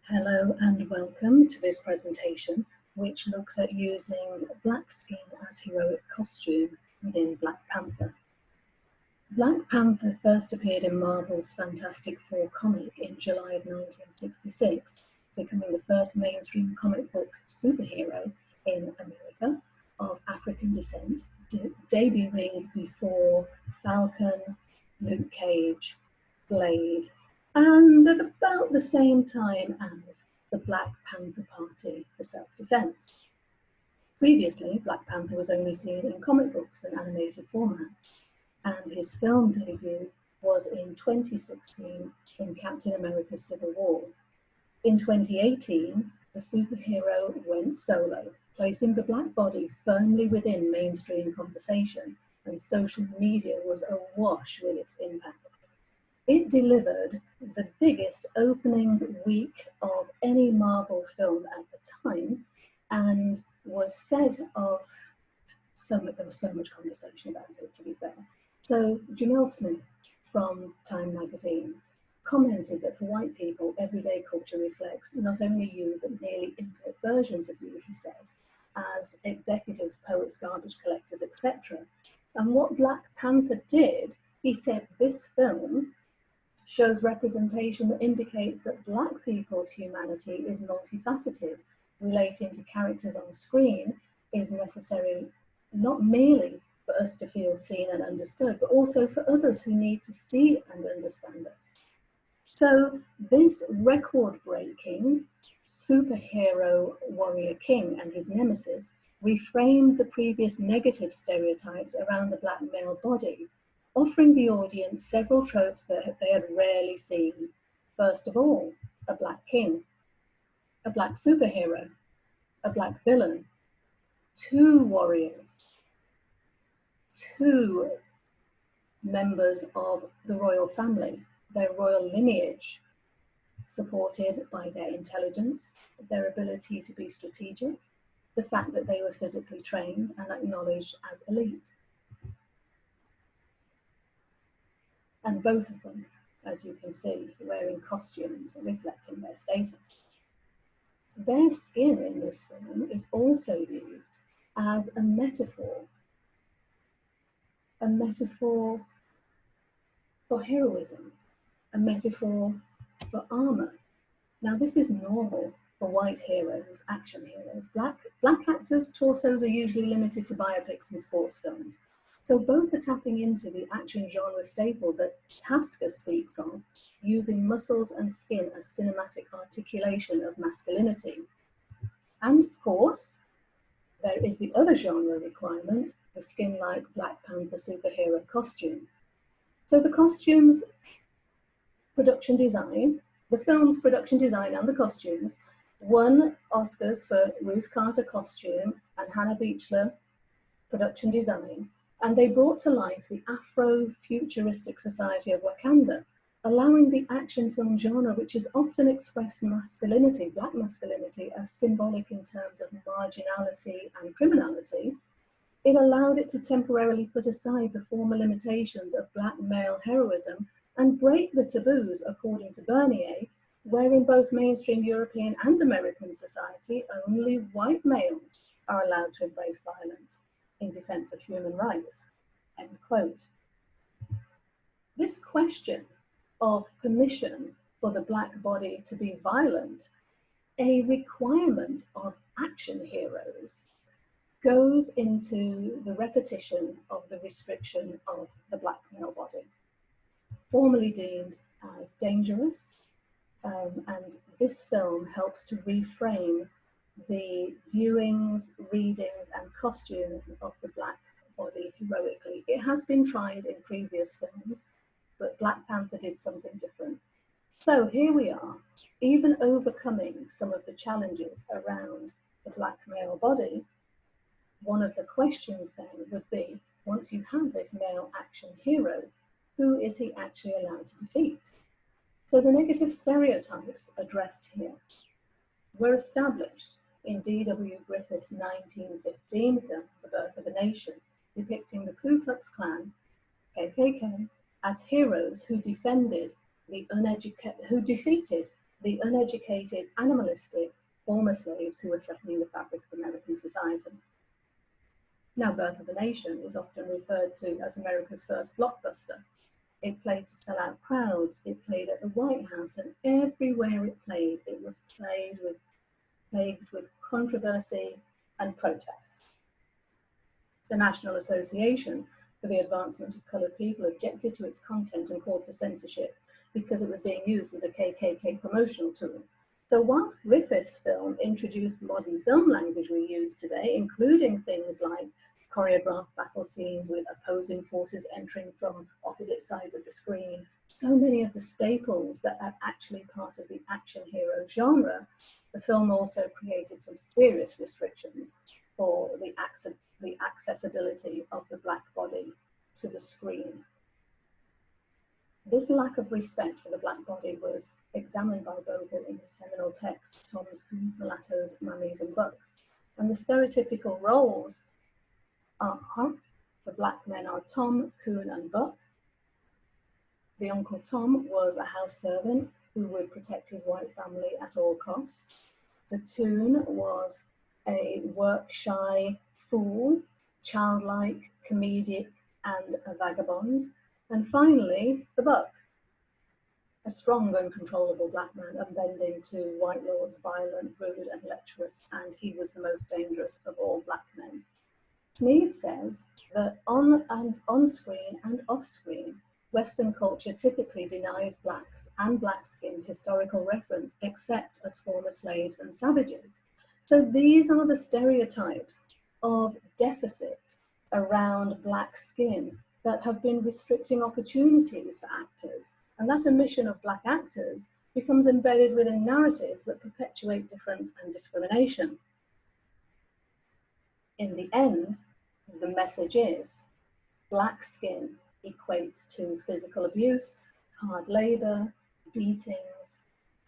Hello and welcome to this presentation, which looks at using black skin as heroic costume within Black Panther. Black Panther first appeared in Marvel's Fantastic Four comic in July of 1966, becoming the first mainstream comic book superhero in America of African descent, debuting before Falcon, Luke Cage, Blade, and at about the same time as the Black Panther Party for Self-Defense. Previously, Black Panther was only seen in comic books and animated formats, and his film debut was in 2016 in Captain America: Civil War. In 2018, the superhero went solo, placing the black body firmly within mainstream conversation, and social media was awash with its impact. It delivered the biggest opening week of any Marvel film at the time, and was said of there was so much conversation about it, to be fair. So Jamil Smith from Time magazine commented that for white people, everyday culture reflects not only you, but nearly infinite versions of you, he says, as executives, poets, garbage collectors, etc. And what Black Panther did, he said, this film shows representation that indicates that black people's humanity is multifaceted. Relating to characters on screen is necessary not merely for us to feel seen and understood, but also for others who need to see and understand us. So this record-breaking superhero warrior king and his nemesis reframed the previous negative stereotypes around the black male body, offering the audience several tropes that they had rarely seen. First of all, a black king, a black superhero, a black villain, two warriors, two members of the royal family, their royal lineage, supported by their intelligence, their ability to be strategic, the fact that they were physically trained and acknowledged as elite. And both of them, as you can see, wearing costumes reflecting their status. Their skin in this film is also used as a metaphor for heroism, a metaphor for armor. Now, this is normal for white heroes, action heroes. Black actors' torsos are usually limited to biopics and sports films. So both are tapping into the action genre staple that Tasker speaks on, using muscles and skin as cinematic articulation of masculinity. And of course, there is the other genre requirement, the skin-like Black Panther superhero costume. So the costumes production design, the film's production design and the costumes won Oscars for Ruth Carter costume and Hannah Beachler production design, and they brought to life the Afro-futuristic society of Wakanda, allowing the action film genre, which has often expressed masculinity, black masculinity, as symbolic in terms of marginality and criminality. It allowed it to temporarily put aside the former limitations of black male heroism and break the taboos, according to Bernier, where in both mainstream European and American society, only white males are allowed to embrace violence in defense of human rights, end quote. This question of permission for the black body to be violent, a requirement of action heroes, goes into the repetition of the restriction of the black male body, formerly deemed as dangerous, and this film helps to reframe the viewings, readings, and costume of the black body heroically. It has been tried in previous films, but Black Panther did something different. So here we are, even overcoming some of the challenges around the black male body. One of the questions then would be, once you have this male action hero, who is he actually allowed to defeat? So the negative stereotypes addressed here were established in D.W. Griffith's 1915 film, The Birth of a Nation, depicting the Ku Klux Klan, KKK, as heroes who defeated the uneducated, animalistic former slaves who were threatening the fabric of American society. Now, Birth of a Nation is often referred to as America's first blockbuster. It played to sell out crowds, it played at the White House, and everywhere it played, it was plagued with controversy and protest. The National Association for the Advancement of Coloured People objected to its content and called for censorship because it was being used as a KKK promotional tool. So whilst Griffith's film introduced modern film language we use today, including things like choreographed battle scenes with opposing forces entering from opposite sides of the screen, so many of the staples that are actually part of the action hero genre, the film also created some serious restrictions for the accessibility of the black body to the screen. This lack of respect for the black body was examined by Bogle in his seminal text, Tom's, Coons, Mulattoes, Mammies and Bucks. And the stereotypical roles are, the black men are Tom, Coon and Buck. The Uncle Tom was a house servant who would protect his white family at all costs. The Toon was a work-shy fool, childlike, comedic, and a vagabond. And finally, the Buck, a strong, uncontrollable black man unbending to white laws, violent, rude, and lecherous, and he was the most dangerous of all black men. Sneed says that on screen and off screen, Western culture typically denies blacks and black-skinned historical reference, except as former slaves and savages. So these are the stereotypes of deficit around black skin that have been restricting opportunities for actors. And that omission of black actors becomes embedded within narratives that perpetuate difference and discrimination. In the end, the message is black skin equates to physical abuse, hard labor, beatings,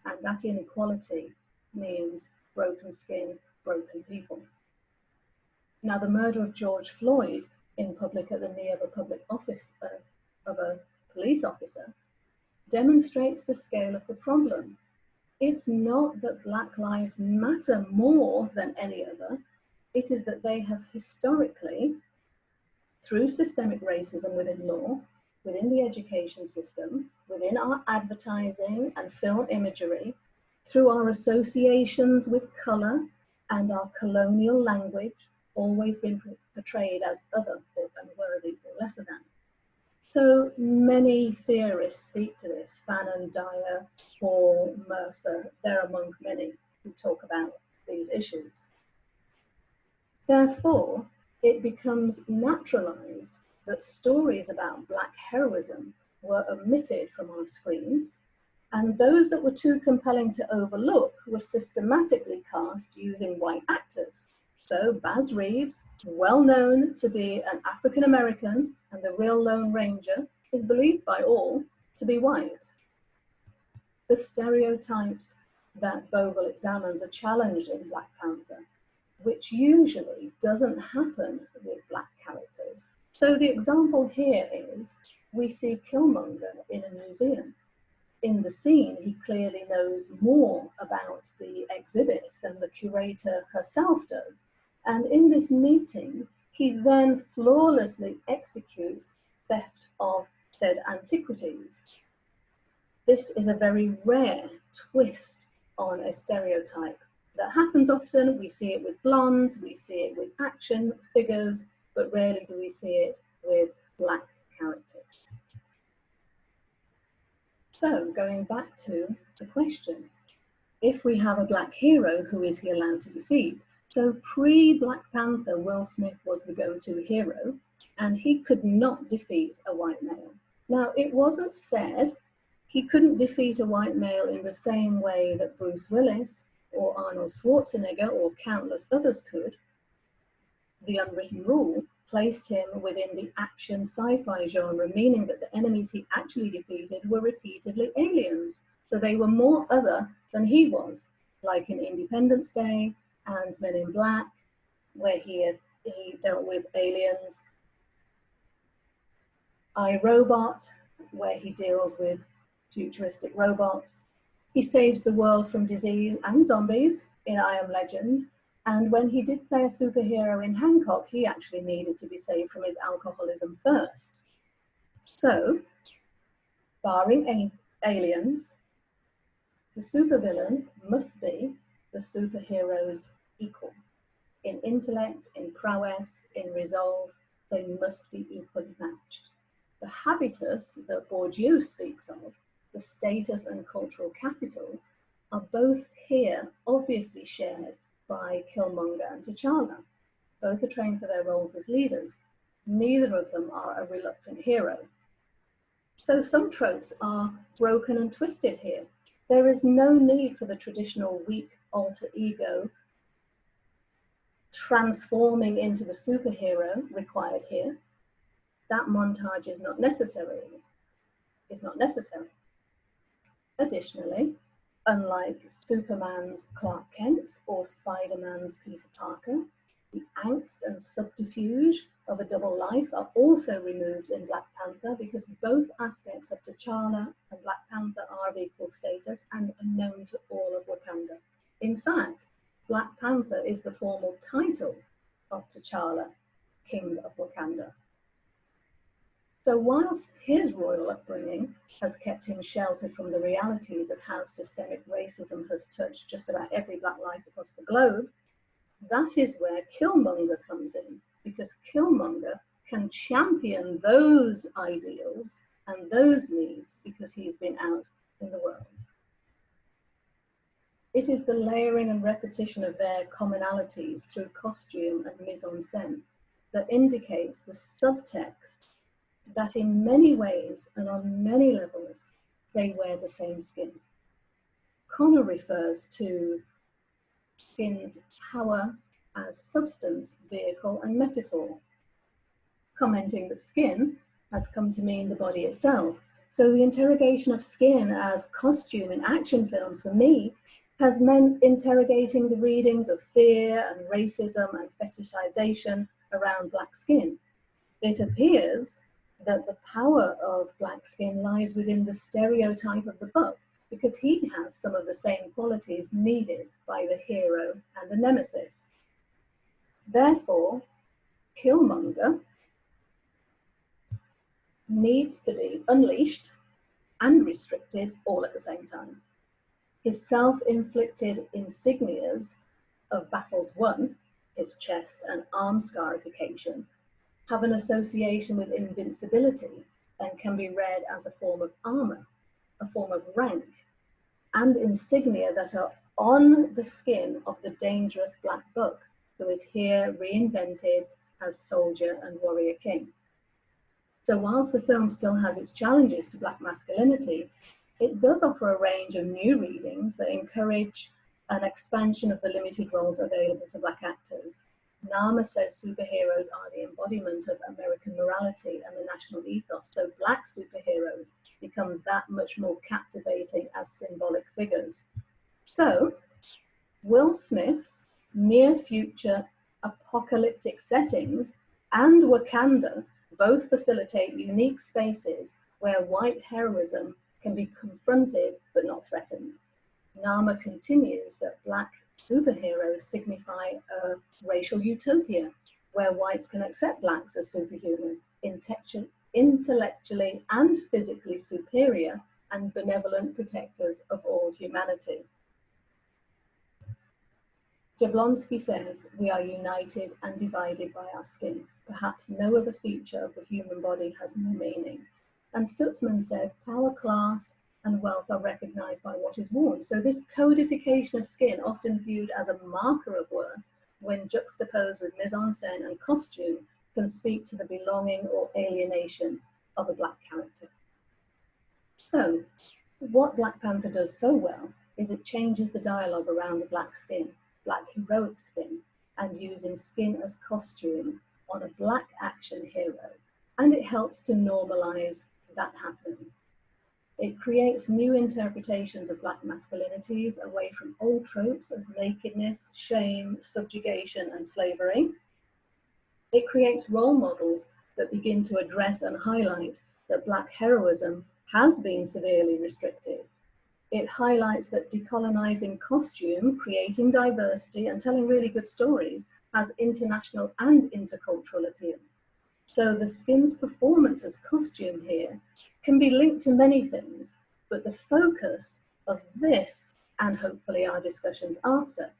and that inequality means broken skin, broken people. Now, the murder of George Floyd in public at the knee of a public office of a police officer demonstrates the scale of the problem. It's not that Black lives matter more than any other. It is that they have historically, through systemic racism within law, within the education system, within our advertising and film imagery, through our associations with colour and our colonial language, always been portrayed as other or unworthy or lesser than. So many theorists speak to this, Fanon, Dyer, Hall, Mercer, they're among many who talk about these issues. Therefore, it becomes naturalized that stories about Black heroism were omitted from our screens, and those that were too compelling to overlook were systematically cast using white actors. So Baz Reeves, well known to be an African American and the real Lone Ranger, is believed by all to be white. The stereotypes that Bogle examines are challenged in Black Panther, which usually doesn't happen with Black characters. So the example here is, we see Killmonger in a museum. In the scene, he clearly knows more about the exhibits than the curator herself does. And in this meeting, he then flawlessly executes theft of said antiquities. This is a very rare twist on a stereotype that happens often. We see it with blondes, we see it with action figures, but rarely do we see it with Black characters. So going back to the question, if we have a Black hero, who is he allowed to defeat? So pre-Black Panther, Will Smith was the go-to hero, and he could not defeat a white male. Now, it wasn't said he couldn't defeat a white male in the same way that Bruce Willis or Arnold Schwarzenegger or countless others could. The unwritten rule placed him within the action sci-fi genre, meaning that the enemies he actually defeated were repeatedly aliens. So they were more other than he was, like in Independence Day and Men in Black, where he dealt with aliens. I, Robot, where he deals with futuristic robots. He saves the world from disease and zombies in I Am Legend. And when he did play a superhero in Hancock, he actually needed to be saved from his alcoholism first. So, barring aliens, the supervillain must be the superhero's equal. In intellect, in prowess, in resolve, they must be equally matched. The habitus that Bourdieu speaks of, the status and cultural capital, are both here obviously shared by Killmonger and T'Challa. Both are trained for their roles as leaders. Neither of them are a reluctant hero. So some tropes are broken and twisted here. There is no need for the traditional weak alter ego transforming into the superhero required here. That montage is not necessary. Additionally, unlike Superman's Clark Kent or Spider-Man's Peter Parker, the angst and subterfuge of a double life are also removed in Black Panther because both aspects of T'Challa and Black Panther are of equal status and are known to all of Wakanda. In fact, Black Panther is the formal title of T'Challa, King of Wakanda. So whilst his royal upbringing has kept him sheltered from the realities of how systemic racism has touched just about every Black life across the globe, that is where Killmonger comes in, because Killmonger can champion those ideals and those needs because he's been out in the world. It is the layering and repetition of their commonalities through costume and mise-en-scène that indicates the subtext that in many ways and on many levels, they wear the same skin. Connor refers to skin's power as substance, vehicle, and metaphor, commenting that skin has come to mean the body itself. So the interrogation of skin as costume in action films for me has meant interrogating the readings of fear and racism and fetishization around Black skin. It appears that the power of Black skin lies within the stereotype of the book because he has some of the same qualities needed by the hero and the nemesis. Therefore, Killmonger needs to be unleashed and restricted all at the same time. His self-inflicted insignias of battles won, his chest and arm scarification, have an association with invincibility and can be read as a form of armor, a form of rank, and insignia that are on the skin of the dangerous Black Buck, who is here reinvented as soldier and warrior king. So whilst the film still has its challenges to Black masculinity, it does offer a range of new readings that encourage an expansion of the limited roles available to Black actors. Nama says superheroes are the embodiment of American morality and the national ethos, so Black superheroes become that much more captivating as symbolic figures. So, Will Smith's near-future apocalyptic settings and Wakanda both facilitate unique spaces where white heroism can be confronted but not threatened. Nama continues that Black superheroes signify a racial utopia where whites can accept Blacks as superhuman, intellectually and physically superior, and benevolent protectors of all humanity. Jablonski says, we are united and divided by our skin. Perhaps no other feature of the human body has more meaning. And Stutzman said, power, class, and wealth are recognized by what is worn. So this codification of skin, often viewed as a marker of worth, when juxtaposed with mise-en-scène and costume, can speak to the belonging or alienation of a Black character. So, what Black Panther does so well is it changes the dialogue around the Black skin, Black heroic skin, and using skin as costume on a Black action hero. And it helps to normalize that happening. It creates new interpretations of Black masculinities away from old tropes of nakedness, shame, subjugation, and slavery. It creates role models that begin to address and highlight that Black heroism has been severely restricted. It highlights that decolonizing costume, creating diversity, and telling really good stories has international and intercultural appeal. So the skin's performance as costume here can be linked to many things, but the focus of this, and hopefully our discussions after,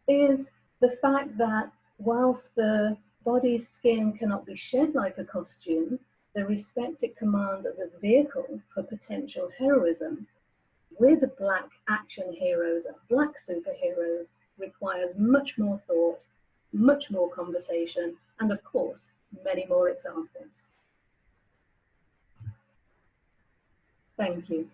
is the fact that whilst the body's skin cannot be shed like a costume, the respect it commands as a vehicle for potential heroism with Black action heroes and Black superheroes requires much more thought, much more conversation, and of course, many more examples. Thank you.